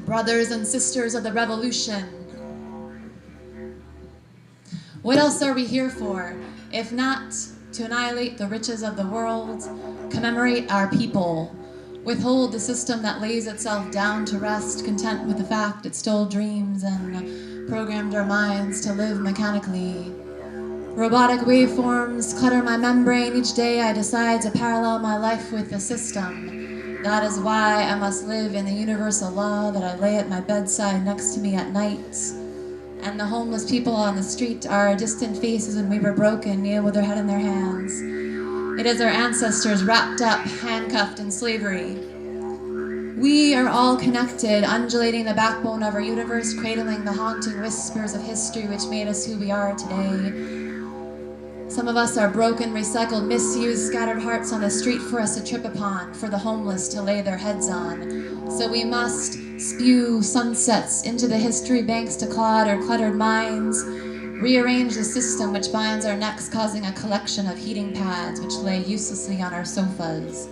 Brothers and sisters of the revolution, what else are we here for, if not to annihilate the riches of the world, commemorate our people, withhold the system that lays itself down to rest, content with the fact it stole dreams and programmed our minds to live mechanically. Robotic waveforms clutter my membrane. Each day I decide to parallel my life with the system. That is why I must live in the universal law that I lay at my bedside next to me at night. And the homeless people on the street are distant faces when we were broken, kneel with their head in their hands. It is our ancestors wrapped up, handcuffed in slavery. We are all connected, undulating the backbone of our universe, cradling the haunting whispers of history which made us who we are today. Some of us are broken, recycled, misused, scattered hearts on the street for us to trip upon, for the homeless to lay their heads on. So we must spew sunsets into the history banks to clod our cluttered minds, rearrange the system which binds our necks, causing a collection of heating pads which lay uselessly on our sofas.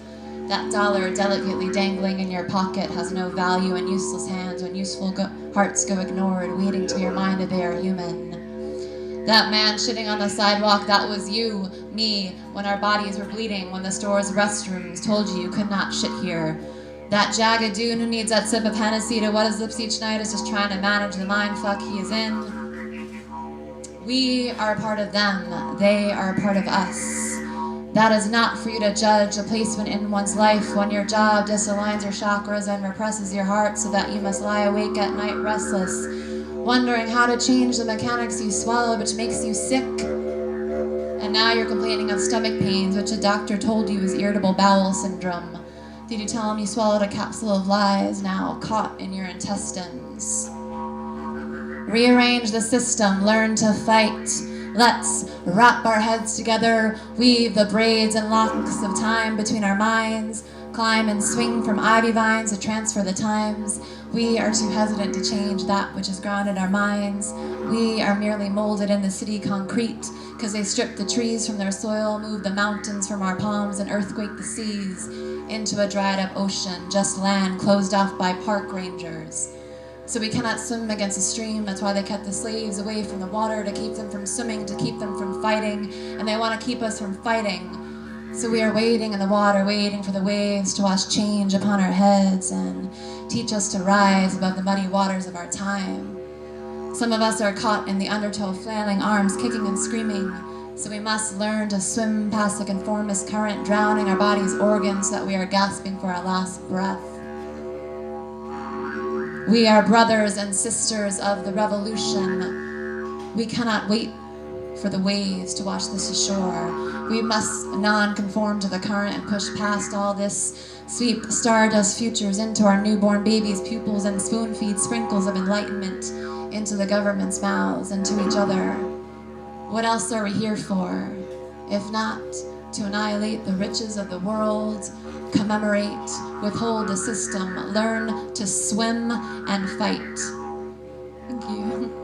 That dollar delicately dangling in your pocket has no value in useless hands when useful hearts go ignored, waiting to be reminded they are human. That man shitting on the sidewalk, that was you, me, when our bodies were bleeding, when the store's restrooms told you could not shit here. That jagged dude who needs that sip of Hennessy to wet his lips each night is just trying to manage the mindfuck he is in. We are a part of them. They are a part of us. That is not for you to judge a placement in one's life when your job disaligns your chakras and represses your heart so that you must lie awake at night restless, wondering how to change the mechanics you swallow, which makes you sick. And now you're complaining of stomach pains, which a doctor told you is irritable bowel syndrome. Did you tell him you swallowed a capsule of lies now caught in your intestines? Rearrange the system, learn to fight. Let's wrap our heads together, weave the braids and locks of time between our minds, climb and swing from ivy vines to transfer the times. We are too hesitant to change that which is grounded in our minds. We are merely molded in the city concrete, because they strip the trees from their soil, move the mountains from our palms, and earthquake the seas into a dried up ocean, just land closed off by park rangers. So we cannot swim against the stream. That's why they kept the slaves away from the water, to keep them from swimming, to keep them from fighting, and they want to keep us from fighting. So we are waiting in the water, waiting for the waves to wash change upon our heads and teach us to rise above the muddy waters of our time. Some of us are caught in the undertow, flailing arms, kicking and screaming. So we must learn to swim past the conformist current, drowning our body's organs so that we are gasping for our last breath. We are brothers and sisters of the revolution. We cannot wait for the waves to wash this ashore. We must non-conform to the current and push past all this, sweep stardust futures into our newborn babies' pupils and spoon-feed sprinkles of enlightenment into the government's mouths and to each other. What else are we here for, if not to annihilate the riches of the world, commemorate, withhold the system, learn to swim and fight? Thank you.